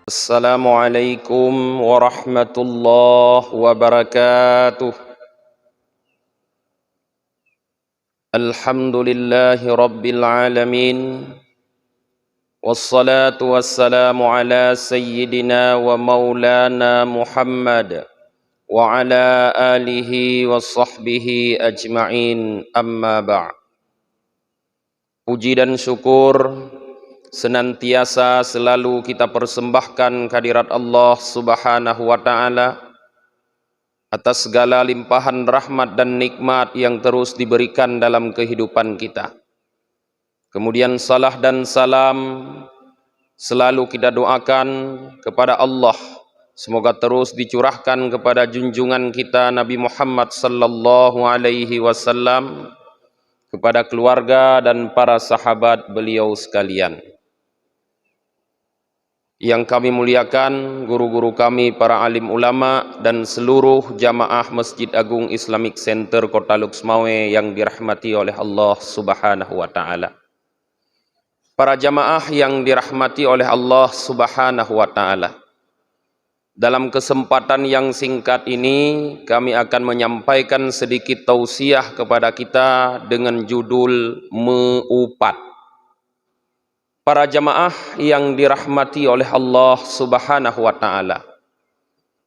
Assalamualaikum warahmatullahi wabarakatuh. Alhamdulillahi rabbil alamin. Wassalatu wassalamu ala sayyidina wa maulana Muhammad wa ala alihi wa sahbihi ajma'in, amma ba'. Puji dan syukur senantiasa selalu kita persembahkan kehadirat Allah Subhanahu wa ta'ala atas segala limpahan rahmat dan nikmat yang terus diberikan dalam kehidupan kita. Kemudian salah dan salam selalu kita doakan kepada Allah, semoga terus dicurahkan kepada junjungan kita Nabi Muhammad sallallahu alaihi wasallam, kepada keluarga dan para sahabat beliau sekalian. Yang kami muliakan guru-guru kami, para alim ulama dan seluruh jamaah Masjid Agung Islamic Center Kota Luxmawe yang dirahmati oleh Allah Subhanahu wa ta'ala. Para jamaah yang dirahmati oleh Allah Subhanahu wa ta'ala, dalam kesempatan yang singkat ini kami akan menyampaikan sedikit tausiah kepada kita dengan judul Meupat. Para jamaah yang dirahmati oleh Allah Subhanahu wa ta'ala,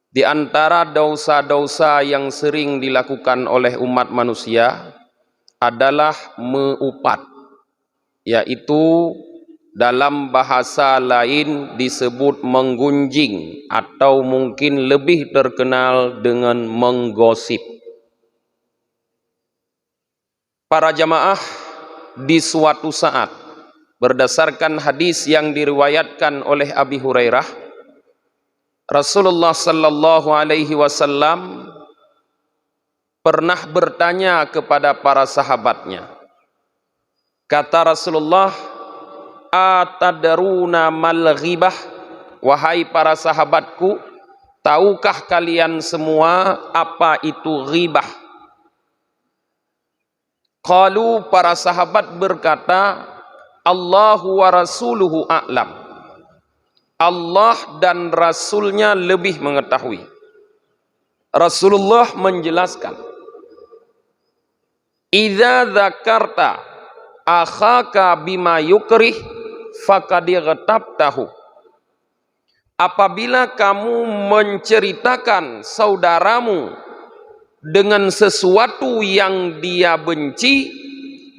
di antara dosa-dosa yang sering dilakukan oleh umat manusia adalah meupat, yaitu dalam bahasa lain disebut menggunjing atau mungkin lebih terkenal dengan menggosip. Para jamaah, di suatu saat, berdasarkan hadis yang diriwayatkan oleh Abi Hurairah, Rasulullah sallallahu alaihi wasallam pernah bertanya kepada para sahabatnya. Kata Rasulullah, "Atadruna mal ghibah?" Wahai para sahabatku, tahukah kalian semua apa itu ghibah? Qalu, para sahabat berkata, Allahu wa rasuluhu a'lam. Allah dan Rasulnya lebih mengetahui. Rasulullah menjelaskan, Idza dzakarta akhaka bima yukrih faqad igtabtahu. Apabila kamu menceritakan saudaramu dengan sesuatu yang dia benci,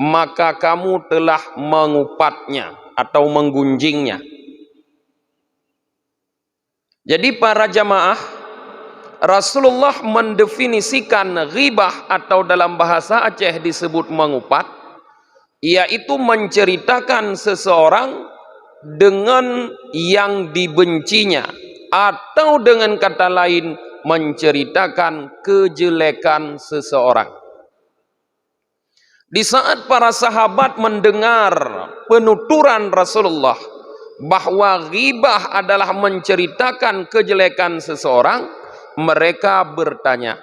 maka kamu telah mengupatnya atau menggunjingnya. Jadi para jamaah, Rasulullah mendefinisikan ghibah atau dalam bahasa Aceh disebut mengupat, yaitu menceritakan seseorang dengan yang dibencinya, atau dengan kata lain menceritakan kejelekan seseorang. Di saat para sahabat mendengar penuturan Rasulullah bahwa ghibah adalah menceritakan kejelekan seseorang, mereka bertanya,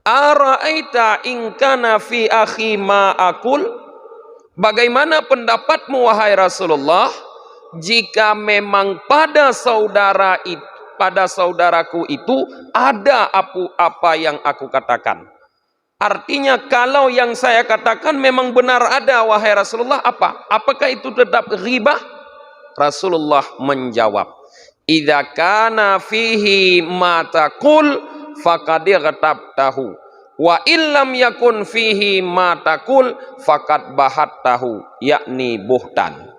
Ara'aita in kana fi akhi ma aqul? Bagaimana pendapatmu wahai Rasulullah, jika memang pada saudaraku itu ada apa yang aku katakan? Artinya kalau yang saya katakan memang benar ada, wahai Rasulullah, apa? Apakah itu tetap ghibah? Rasulullah menjawab, Idza kana fihi ma taqul faqad igtabtahu wa illam yakun fihi ma taqul faqad bahattahu, yakni buhtan.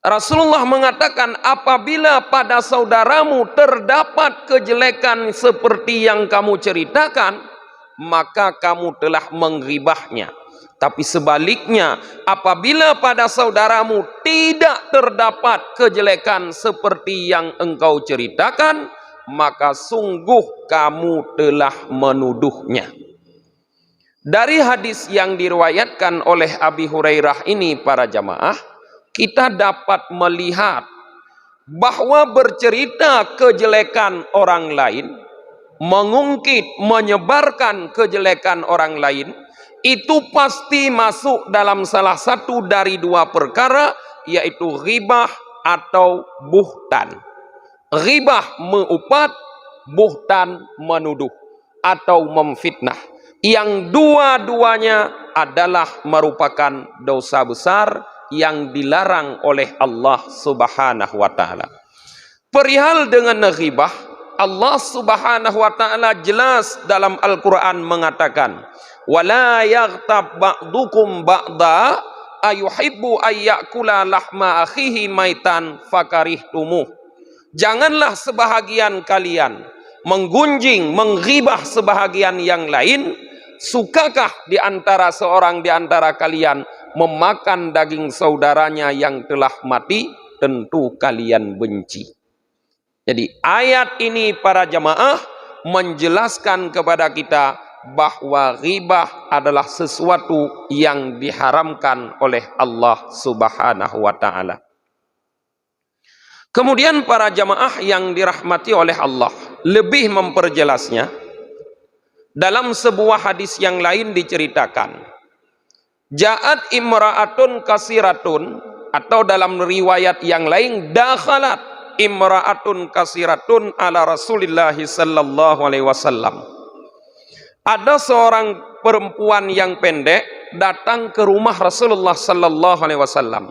Rasulullah mengatakan, apabila pada saudaramu terdapat kejelekan seperti yang kamu ceritakan, maka kamu telah menggibahnya. Tapi sebaliknya, apabila pada saudaramu tidak terdapat kejelekan seperti yang engkau ceritakan, maka sungguh kamu telah menuduhnya. Dari hadis yang diriwayatkan oleh Abi Hurairah ini, para jamaah, kita dapat melihat bahwa bercerita kejelekan orang lain, mengungkit, menyebarkan kejelekan orang lain, itu pasti masuk dalam salah satu dari dua perkara, yaitu ghibah atau buhtan. Ghibah mengupat, buhtan menuduh atau memfitnah. Yang dua-duanya adalah merupakan dosa besar yang dilarang oleh Allah Subhanahu wa taala. Perihal dengan ghibah, Allah Subhanahu wa taala jelas dalam Al-Qur'an mengatakan, "Wala yaghtab ba'dukum ba'da ayuhibbu ayyakula lahma akhihi maitan fakarihtumuh." Janganlah sebahagian kalian menggunjing, menghibah sebahagian yang lain. Sukakah di antara seorang di antara kalian memakan daging saudaranya yang telah mati? Tentu kalian benci. Jadi ayat ini para jamaah menjelaskan kepada kita bahwa ghibah adalah sesuatu yang diharamkan oleh Allah Subhanahu wa taala. Kemudian para jamaah yang dirahmati oleh Allah lebih memperjelasnya. Dalam sebuah hadis yang lain diceritakan, Ja'at imra'atun kasiratun, atau dalam riwayat yang lain, dakhalat imra'atun kasiratun ala Rasulillah sallallahu alaihi wasallam. Ada seorang perempuan yang pendek datang ke rumah Rasulullah sallallahu alaihi wasallam.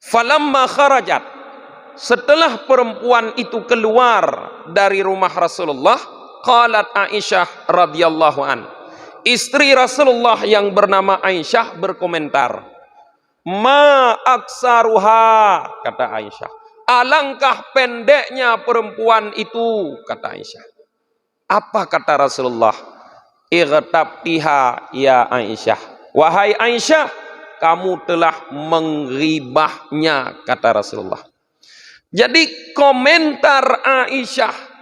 Falamma kharajat, setelah perempuan itu keluar dari rumah Rasulullah, qalat Aisyah radhiyallahu an, istri Rasulullah yang bernama Aisyah berkomentar, "Ma aksaruha," kata Aisyah, "alangkah pendeknya perempuan itu," kata Aisyah. Apa kata Rasulullah? "Igtabtiha ya Aisyah." Wahai Aisyah, kamu telah menghibahnya, kata Rasulullah. Jadi komentar Aisyah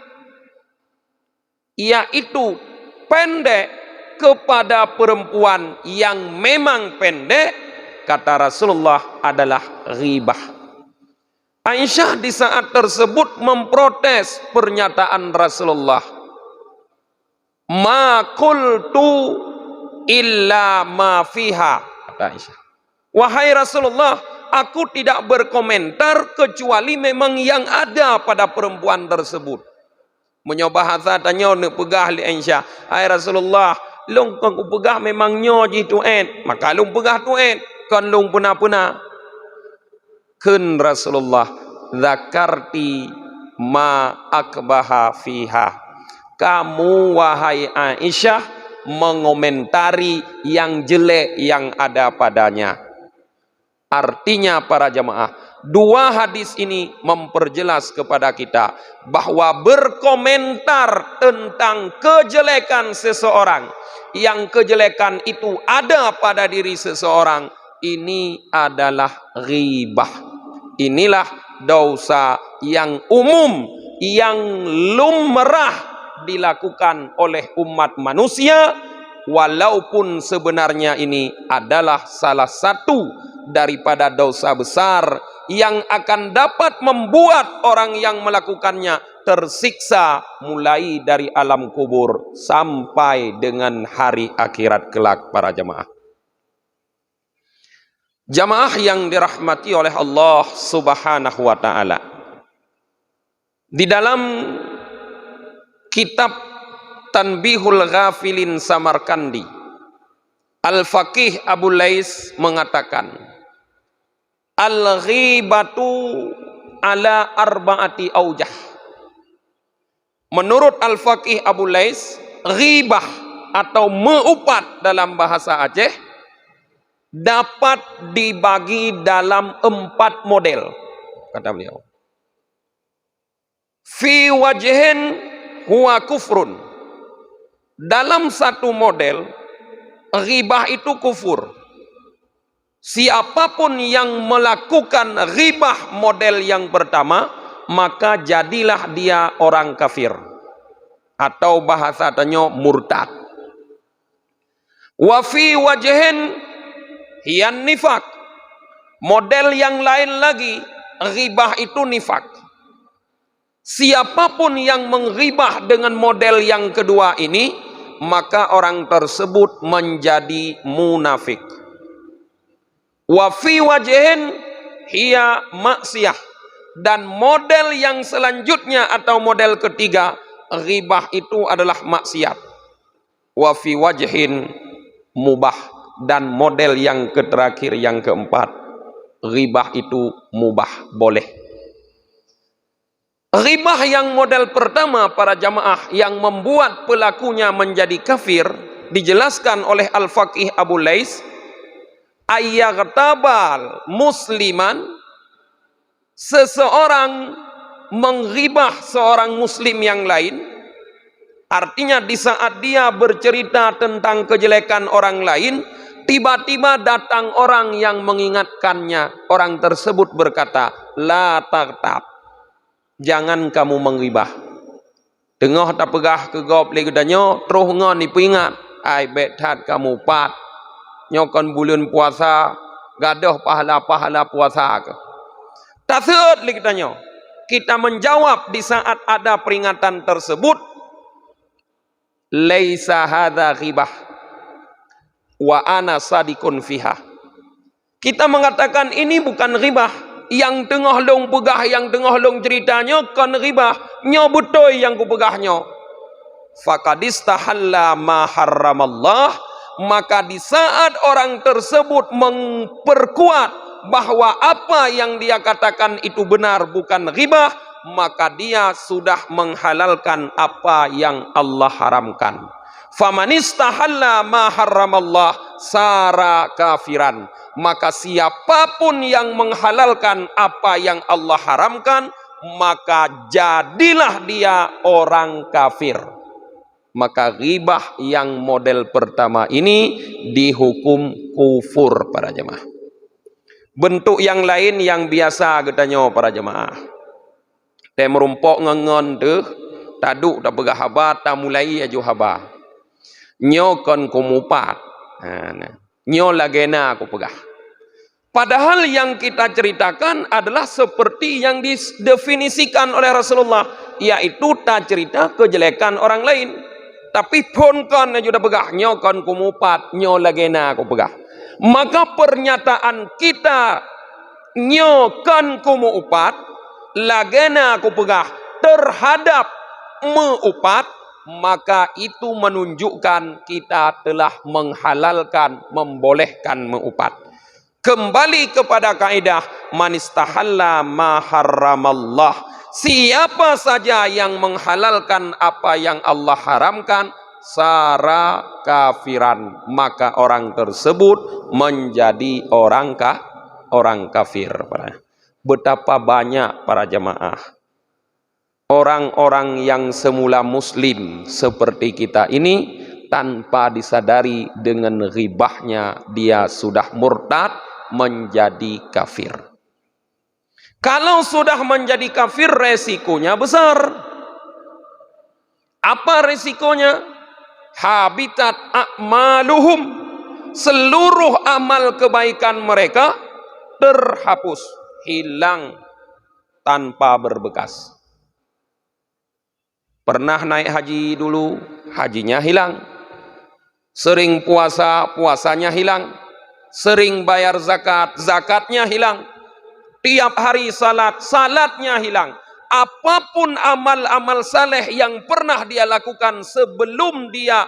yaitu pendek kepada perempuan yang memang pendek, kata Rasulullah, adalah ghibah. Aisyah di saat tersebut memprotes pernyataan Rasulullah. "Ma qultu illa ma fiha," kata Aisyah. Wahai Rasulullah, aku tidak berkomentar kecuali memang yang ada pada perempuan tersebut. Menyoba hasa tanya nak pegah li Aisyah, "Hai Rasulullah, long aku pegah memang nyo ji tuet, maka long pegah tuet, kan long puna-puna." Kun Rasulullah, "Zakarti ma akbaha fiha." Kamu wahai Aisyah mengomentari yang jelek yang ada padanya. Artinya para jamaah, dua hadis ini memperjelas kepada kita bahwa berkomentar tentang kejelekan seseorang, yang kejelekan itu ada pada diri seseorang, ini adalah ghibah. Inilah dosa yang umum, yang lumrah dilakukan oleh umat manusia, walaupun sebenarnya ini adalah salah satu daripada dosa besar yang akan dapat membuat orang yang melakukannya tersiksa mulai dari alam kubur sampai dengan hari akhirat kelak para jamaah. Jamaah yang dirahmati oleh Allah Subhanahu wa taala. Di dalam kitab Tanbihul Ghafilin Samarkandi, Al-Faqih Abu Lais mengatakan, "Al-ghibatu ala arba'ati aujah." Menurut Al-Faqih Abu Lais, ghibah atau meupat dalam bahasa Aceh dapat dibagi dalam 4 model, kata beliau. Fi wajhin huwa kufrun. Dalam satu model, ghibah itu kufur. Siapapun yang melakukan ghibah model yang pertama, maka jadilah dia orang kafir, atau bahasa tanya murtad. Wa fi wajhin hiyan nifak. Model yang lain lagi, ghibah itu nifak. Siapapun yang menghibah dengan model yang kedua ini, maka orang tersebut menjadi munafik. Wa fi wajhin hiya maksiyah. Dan model yang selanjutnya atau model ketiga, ghibah itu adalah maksiat. Wa fi wajhin mubah. Dan model yang terakhir yang keempat, ghibah itu mubah, boleh. Ghibah yang model pertama para jamaah yang membuat pelakunya menjadi kafir dijelaskan oleh Al-Faqih Abu Lais, ayyaghtabal musliman, seseorang menghibah seorang muslim yang lain, artinya di saat dia bercerita tentang kejelekan orang lain, tiba-tiba datang orang yang mengingatkannya. Orang tersebut berkata, la taghtab, jangan kamu menghibah. Tengah tak pegah ke gop lagi danyo, terus ngon ni peringat, ai betat kamu pat, nyokon bulan puasa, gadoh pahala-pahala puasa ke. Tak seut lagi tanya. Kita menjawab di saat ada peringatan tersebut, laisa hadza ghibah wa ana sadikun fiha. Kita mengatakan ini bukan ghibah. Yang tengah long pegah, yang tengah long ceritanya kan ghibah. Nyo betul yang ku pegahnya. Faqadistahalla ma harramallah, maka di saat orang tersebut memperkuat bahwa apa yang dia katakan itu benar bukan ghibah, maka dia sudah menghalalkan apa yang Allah haramkan. Famanistahalla ma harramallah sara kafiran, maka siapapun yang menghalalkan apa yang Allah haramkan, maka jadilah dia orang kafir. Maka ghibah yang model pertama ini dihukum kufur para jemaah. Bentuk yang lain yang biasa katanya para jemaah, te merumpok ngengon deh, taduk tak pegah haba, tak mulai aju haba. Nyo kon kumupat, nyo lagena aku pegah. Padahal yang kita ceritakan adalah seperti yang didefinisikan oleh Rasulullah, yaitu tak cerita kejelekan orang lain. Tapi pun kon juga pegah, nyo kon kumupat, nyo lagena aku pegah. Maka pernyataan kita nyo kan kumu upat, lagena aku pegah terhadap meupat, maka itu menunjukkan kita telah menghalalkan, membolehkan meupat. Kembali kepada kaidah manistahalla ma harramallah, siapa saja yang menghalalkan apa yang Allah haramkan, sara kafiran, maka orang tersebut menjadi orang kafir. Betapa banyak para jemaah orang-orang yang semula muslim seperti kita ini, tanpa disadari dengan ghibahnya dia sudah murtad menjadi kafir. Kalau sudah menjadi kafir, resikonya besar. Apa resikonya? Habitat a'maluhum, seluruh amal kebaikan mereka terhapus, hilang tanpa berbekas. Pernah naik haji dulu, hajinya hilang. Sering puasa, puasanya hilang. Sering bayar zakat, zakatnya hilang. Tiap hari salat, salatnya hilang. Apapun amal-amal saleh yang pernah dia lakukan sebelum dia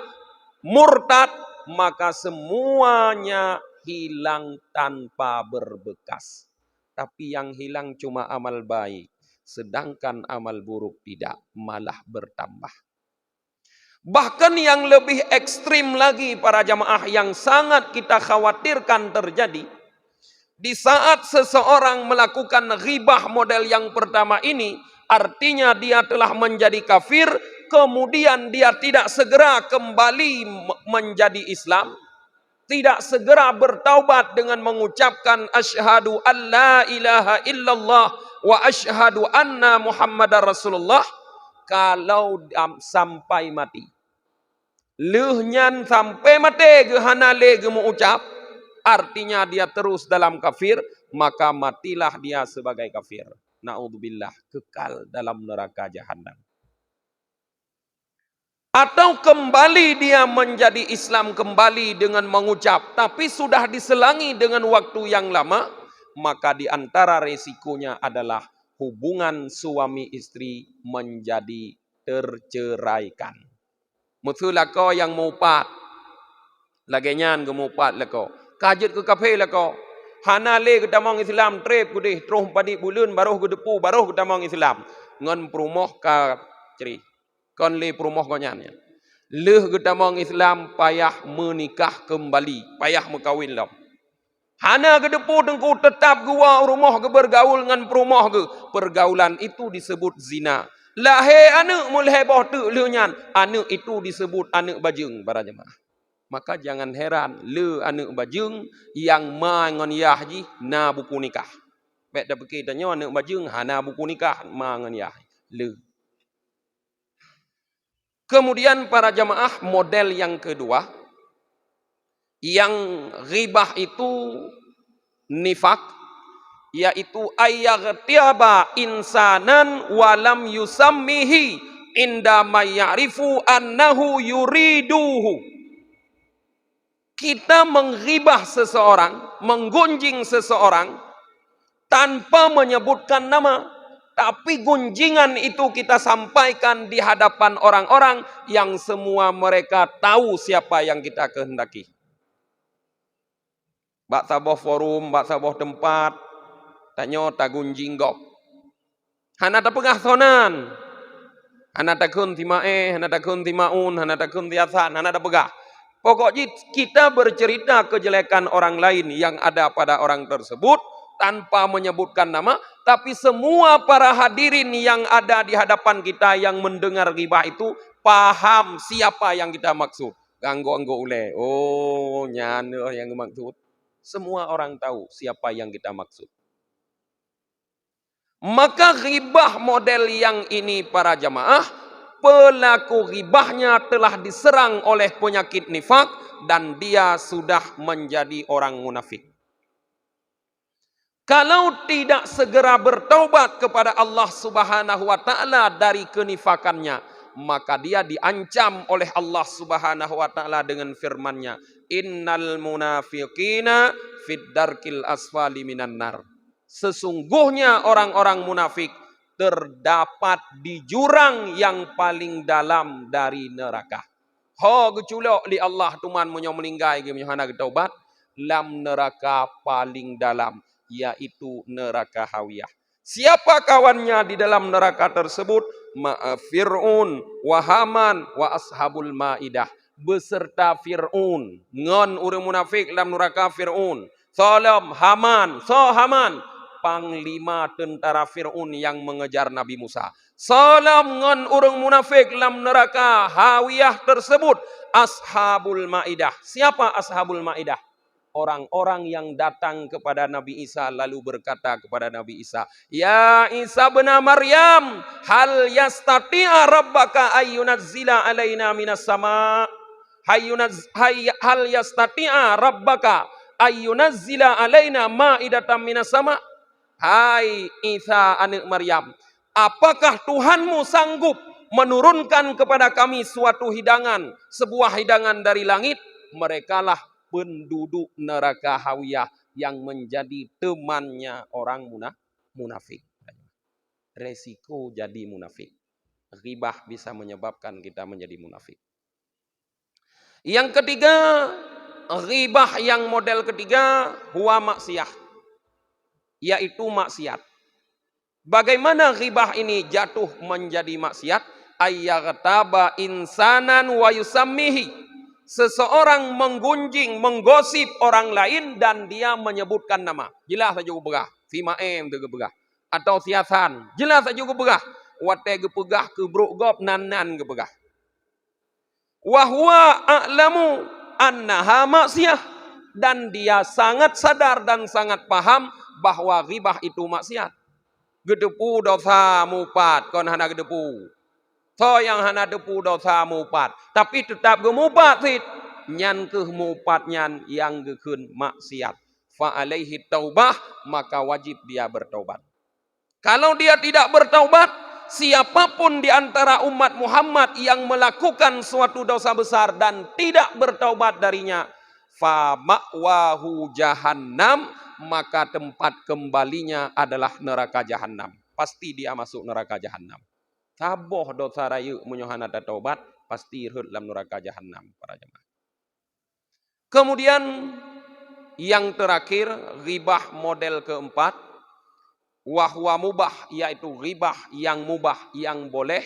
murtad, maka semuanya hilang tanpa berbekas. Tapi yang hilang cuma amal baik, sedangkan amal buruk tidak, malah bertambah. Bahkan yang lebih ekstrim lagi para jamaah, yang sangat kita khawatirkan terjadi, di saat seseorang melakukan ghibah model yang pertama ini, artinya dia telah menjadi kafir, kemudian dia tidak segera kembali menjadi Islam, tidak segera bertaubat dengan mengucapkan asyhadu an la ilaha illallah wa asyhadu anna muhammadar rasulullah, kalau sampai mati, leuhnyan sampai mati gehana le mengucap, artinya dia terus dalam kafir, maka matilah dia sebagai kafir. Naudzubillah, kekal dalam neraka jahanam. Atau kembali dia menjadi Islam kembali dengan mengucap, tapi sudah diselangi dengan waktu yang lama, maka di antara resikonya adalah hubungan suami istri menjadi terceraikan. Betul lah kau yang mau pat, lagi nyan ke mau pat lah kau. Kajet ke kafe lah kau. Hana le ke damang Islam trip ke deh, terus padi bulan baruh ke depu, baruh ke damang Islam. Ngan perumoh ka ceri. Kon le perumoh kau nyan. Leh ke damang Islam payah menikah kembali, payah berkahwin lam. Hana ke depu tengku tetap gua rumah ke bergaul dengan perumah ke. Pergaulan itu disebut zina. Lahir anak mulai boh tu leunyan. Anak itu disebut anak bajeng para jemaah. Maka jangan heran le anak bajeng yang ma ngan yah ji na buku nikah. Bek dah fikir tanya anak bajeng hana buku nikah ma ngan yah. Le. Kemudian para jemaah model yang kedua, yang ghibah itu nifak, yaitu ayyaghtiaba insanan walam yusammihi inda mayyarifu annahu yuriduhu. Kita menghibah seseorang, menggunjing seseorang tanpa menyebutkan nama, tapi gunjingan itu kita sampaikan di hadapan orang-orang yang semua mereka tahu siapa yang kita kehendaki. Bak saboh forum, bak saboh tempat, tanya tak gunjing gop. Hana tak pegah sonan. Hana tak kun timae, hana tak kun timaun, hana tak kun tiasan, hana tak pegah. Pokoknya kita bercerita kejelekan orang lain yang ada pada orang tersebut tanpa menyebutkan nama, tapi semua para hadirin yang ada di hadapan kita yang mendengar ghibah itu paham siapa yang kita maksud. Ganggu-ganggu ule. Oh, nyana yang maksud. Semua orang tahu siapa yang kita maksud. Maka ghibah model yang ini para jamaah, pelaku ghibahnya telah diserang oleh penyakit nifak dan dia sudah menjadi orang munafik. Kalau tidak segera bertaubat kepada Allah Subhanahu wa taala dari kenifakannya, maka dia diancam oleh Allah Subhanahu wa taala dengan firman-Nya, innal munafiqina fid darkil asfali minan nar. Sesungguhnya orang-orang munafik terdapat di jurang yang paling dalam dari neraka. Ho geculok li Allah tuman menyo melinggai ge menyohana taubat lam neraka paling dalam, yaitu neraka hawiyah. Siapa kawannya di dalam neraka tersebut? Fir'un wa Haman wa ashabul Maidah, beserta Fir'un. Ngon urang munafik dalam neraka Fir'un. Salam Haman, Haman, panglima tentara Fir'un yang mengejar Nabi Musa. Salam ngon urang munafik dalam neraka hawiyah tersebut. Ashabul Maidah. Siapa ashabul Maidah? Orang-orang yang datang kepada Nabi Isa lalu berkata kepada Nabi Isa, Ya Isa bin Maryam, hal yastati'a rabbaka ayyunazzila alaina minas sama? Hal yastati'a rabbaka ayyunazzila alaina ma'idatan minas sama? Hai Isa anak Maryam, apakah Tuhanmu sanggup menurunkan kepada kami suatu hidangan, sebuah hidangan dari langit? Merekalah penduduk neraka hawiyah yang menjadi temannya orang munafik. Resiko jadi munafik. Ghibah bisa menyebabkan kita menjadi munafik. Yang ketiga, ghibah yang model ketiga, huwa maksiyah, yaitu maksiat. Bagaimana ghibah ini jatuh menjadi maksiat? Ayyaghtaba insanan wa yusammihi. Seseorang menggunjing, menggosip orang lain dan dia menyebutkan nama. Jelas saja begah. Fima tu begah. Atau siasan. Jelas saja begah. Wate gepegah ke bruk gop nan ke begah. Wa huwa a'lamu annaha maksiyah, dan dia sangat sadar dan sangat paham bahwa ghibah itu maksiat. Gedepu dosa mupat kon hana gedepu. So yang hana depu dosa mupat, tapi tetap gemupat sit. Nyan ke mupat nyan yang gekun maksiat. Fa alaihi taubah, maka wajib dia bertaubat. Kalau dia tidak bertaubat, siapapun di antara umat Muhammad yang melakukan suatu dosa besar dan tidak bertaubat darinya, fa ma'wahu jahannam, maka tempat kembalinya adalah neraka jahanam. Pasti dia masuk neraka jahanam. Saboh dosa raya munyohana taubat, pasti irhut dalam neraka jahanam para jemaah. Kemudian yang terakhir, ghibah model keempat, wahwa mubah, yaitu ghibah yang mubah, yang boleh,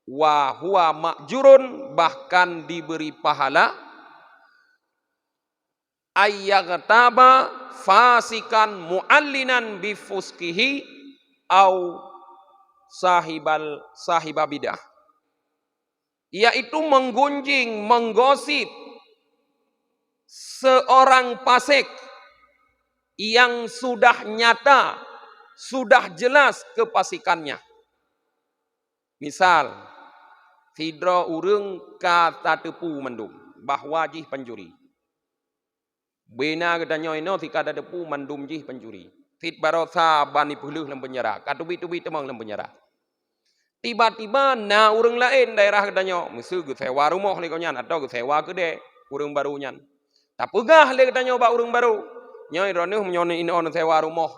wahwa ma'jurun, bahkan diberi pahala, ayyagtaba fasikan mu'allinan bifuskihi au sahibabidah, yaitu menggunjing, menggosip seorang fasik yang sudah nyata, sudah jelas kefasikannya. Misal, fidra urang kata tepu mendum, bahwa jih pencuri. Bena katanya ino si kata tepu mendum jih pencuri. Fit barosa bani puluh lem penjara, katubi-tubi temang lem penjara. Tiba-tiba na urang lain daerah katanya, musuh ke sewa rumah lekonya, atau ke sewa gede, urang barunya. Tak pegah le katanya ba urang baru. Nyoi ronuh menyoni ino sewa rumah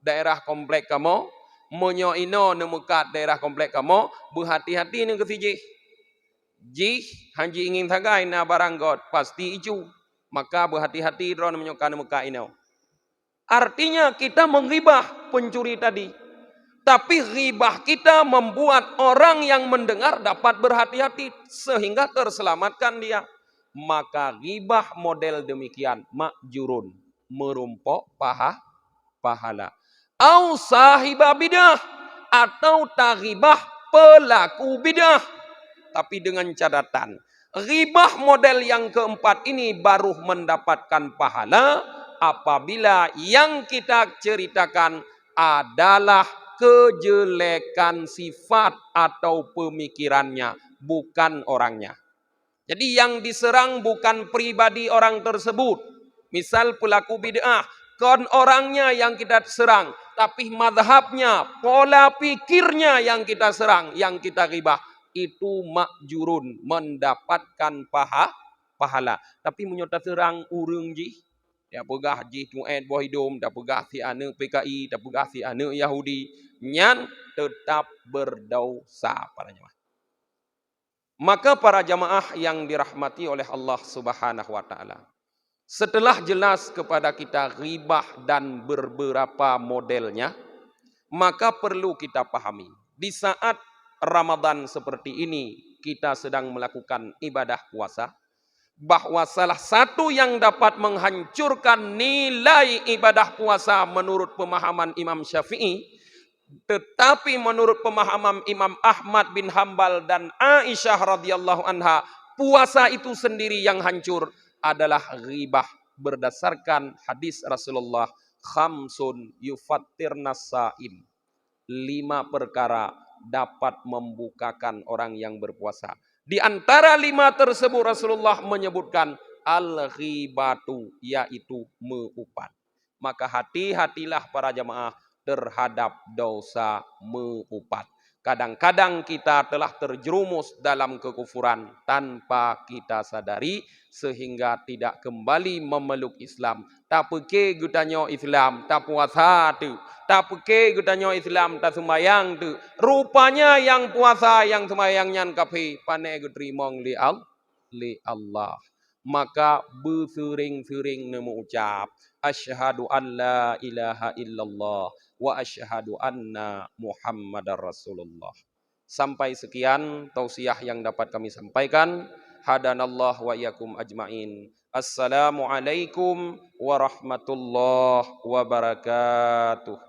daerah komplek kamu, menyo ino nemukat daerah komplek kamu, berhati-hati ni kesiji. Jih hanji ingin sagai na barang god pasti icu. Maka berhati-hati ron menyokan muka ino. Artinya kita menghibah pencuri tadi. Tapi ghibah kita membuat orang yang mendengar dapat berhati-hati sehingga terselamatkan dia. Maka ghibah model demikian makjurun, merumpok pahala. Au sahibah bidah, atau taghibah pelaku bidah. Tapi dengan catatan, ghibah model yang keempat ini baru mendapatkan pahala apabila yang kita ceritakan adalah kejelekan sifat atau pemikirannya, bukan orangnya. Jadi yang diserang bukan pribadi orang tersebut. Misal pelaku bid'ah, kon orangnya yang kita serang, tapi mazhabnya, pola pikirnya yang kita serang, yang kita ghibah. Itu makjurun, mendapatkan pahala. Tapi menyota serang urung jih, dia pegah jih tu'ed buah hidung, dia pegah si anak PKI, dia pegah si anak Yahudi, nyan tetap berdosa para jemaah. Maka para jamaah yang dirahmati oleh Allah Subhanahu wa taala, setelah jelas kepada kita ghibah dan beberapa modelnya, maka perlu kita pahami di saat Ramadan seperti ini kita sedang melakukan ibadah puasa, bahwa salah satu yang dapat menghancurkan nilai ibadah puasa menurut pemahaman Imam Syafi'i, tetapi menurut pemahaman Imam Ahmad bin Hambal dan Aisyah radhiyallahu anha, puasa itu sendiri yang hancur adalah ghibah berdasarkan hadis Rasulullah, khamsun yufattirnas saim. 5 perkara dapat membukakan orang yang berpuasa. Di antara 5 tersebut Rasulullah menyebutkan al-ghibatu, yaitu meupat. Maka hati-hatilah para jemaah terhadap dosa meupat. Kadang-kadang kita telah terjerumus dalam kekufuran tanpa kita sadari sehingga tidak kembali memeluk Islam. Tak peke gutanyo Islam, tak puasa tu. Tak peke gutanyo Islam, tak sembayang tu. Rupanya yang puasa, yang sembayang nyan kafe, pane gutrimong li Allah. Maka bersering-sering nemu ucap asyhadu an la ilaha illallah wa asyhadu anna Muhammadar Rasulullah. Sampai sekian tausiah yang dapat kami sampaikan. Hadanallah wa iyyakum ajmain. Assalamualaikum warahmatullahi wabarakatuh.